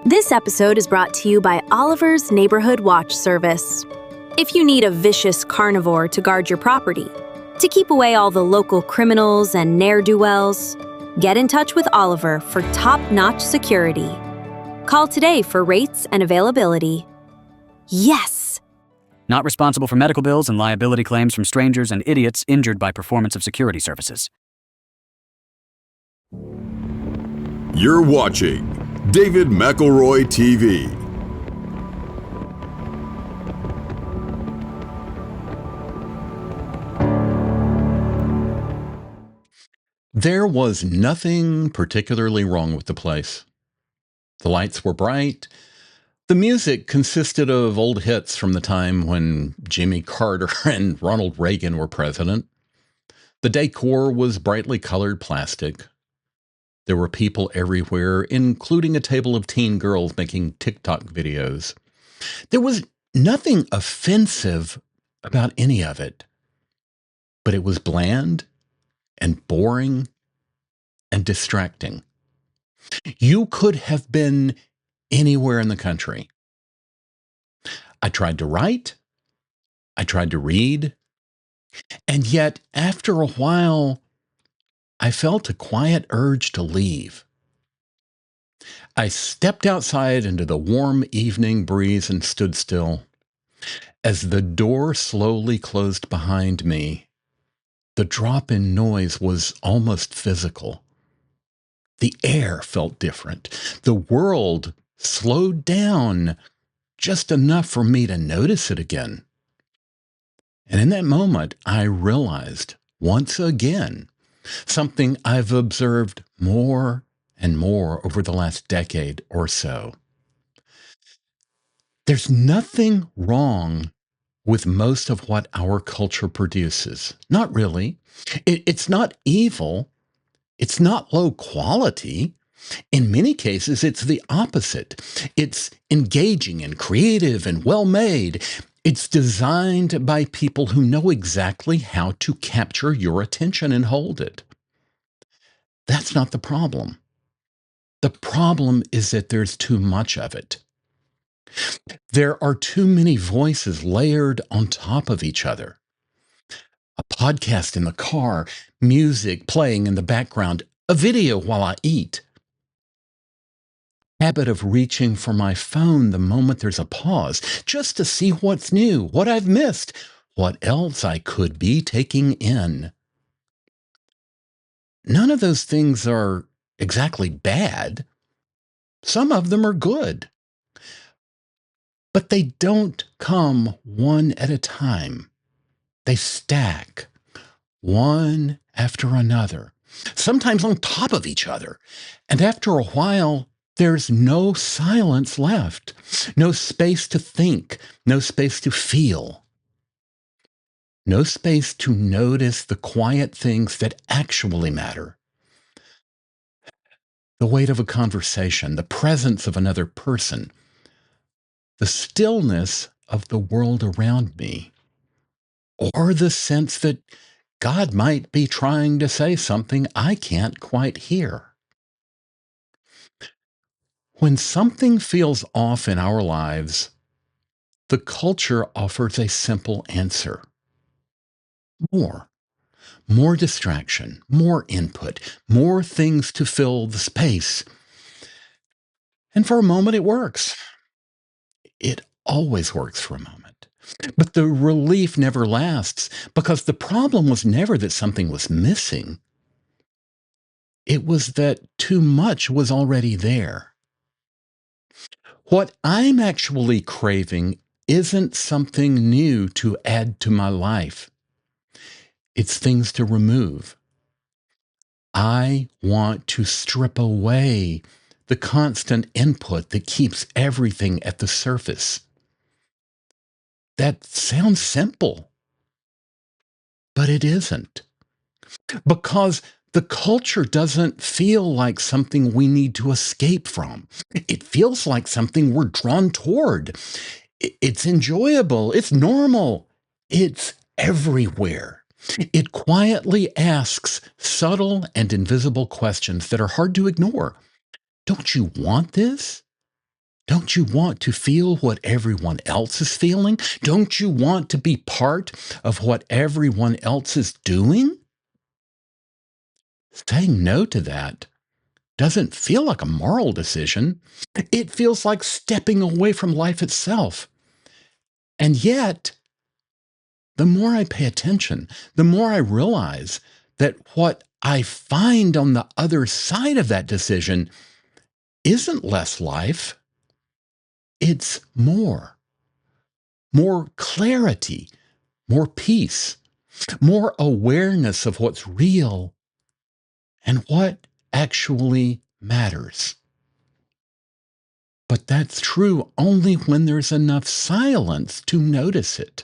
This episode is brought to you by Oliver's Neighborhood Watch Service. If you need a vicious carnivore to guard your property, to keep away all the local criminals and ne'er-do-wells, get in touch with Oliver for top-notch security. Call today for rates and availability. Yes! Not responsible for medical bills and liability claims from strangers and idiots injured by performance of security services. You're watching David McElroy TV. There was nothing particularly wrong with the place. The lights were bright. The music consisted of old hits from the time when Jimmy Carter and Ronald Reagan were president. The decor was brightly colored plastic. There were people everywhere, including a table of teen girls making TikTok videos. There was nothing offensive about any of it, but it was bland and boring and distracting. You could have been anywhere in the country. I tried to write, I tried to read, and yet after a while, I felt a quiet urge to leave. I stepped outside into the warm evening breeze and stood still. As the door slowly closed behind me, the drop in noise was almost physical. The air felt different. The world slowed down just enough for me to notice it again. And in that moment, I realized once again something I've observed more and more over the last decade or so. There's nothing wrong with most of what our culture produces. Not really. It's not evil. It's not low quality. In many cases, it's the opposite. It's engaging and creative and well-made. It's designed by people who know exactly how to capture your attention and hold it. That's not the problem. The problem is that there's too much of it. There are too many voices layered on top of each other. A podcast in the car, music playing in the background, a video while I eat. Habit of reaching for my phone the moment there's a pause, just to see what's new, what I've missed, what else I could be taking in. None of those things are exactly bad. Some of them are good. But they don't come one at a time. They stack, one after another, sometimes on top of each other. And after a while, there's no silence left, no space to think, no space to feel, no space to notice the quiet things that actually matter. The weight of a conversation, the presence of another person, the stillness of the world around me, or the sense that God might be trying to say something I can't quite hear. When something feels off in our lives, the culture offers a simple answer. More distraction, more input, more things to fill the space. And for a moment, it works. It always works for a moment. But the relief never lasts because the problem was never that something was missing. It was that too much was already there. What I'm actually craving isn't something new to add to my life. It's things to remove. I want to strip away the constant input that keeps everything at the surface. That sounds simple, but it isn't. Because the culture doesn't feel like something we need to escape from. It feels like something we're drawn toward. It's enjoyable. It's normal. It's everywhere. It quietly asks subtle and invisible questions that are hard to ignore. Don't you want this? Don't you want to feel what everyone else is feeling? Don't you want to be part of what everyone else is doing? Saying no to that doesn't feel like a moral decision. It feels like stepping away from life itself. And yet, the more I pay attention, the more I realize that what I find on the other side of that decision isn't less life, it's more. More clarity, more peace, more awareness of what's real and what actually matters. But that's true only when there's enough silence to notice it.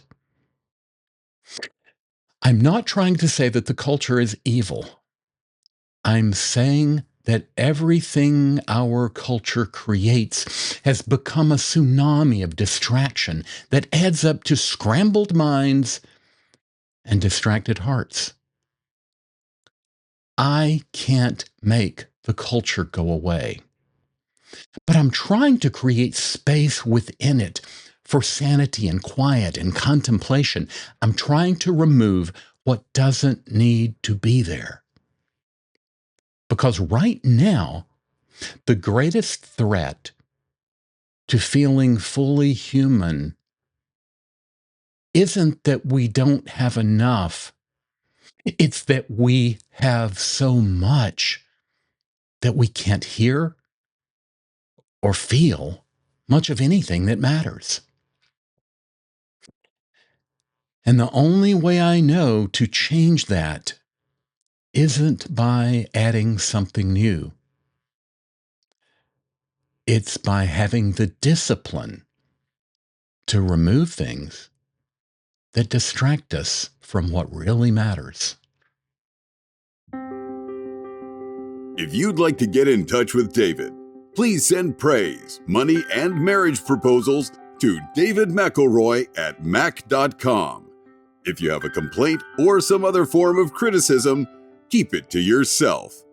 I'm not trying to say that the culture is evil. I'm saying that everything our culture creates has become a tsunami of distraction that adds up to scrambled minds and distracted hearts. I can't make the culture go away, but I'm trying to create space within it for sanity and quiet and contemplation. I'm trying to remove what doesn't need to be there. Because right now, the greatest threat to feeling fully human isn't that we don't have enough. It's that we have so much that we can't hear or feel much of anything that matters. And the only way I know to change that isn't by adding something new. It's by having the discipline to remove things that distract us from what really matters. If you'd like to get in touch with David, please send praise, money, and marriage proposals to David McElroy at mac.com. If you have a complaint or some other form of criticism, keep it to yourself.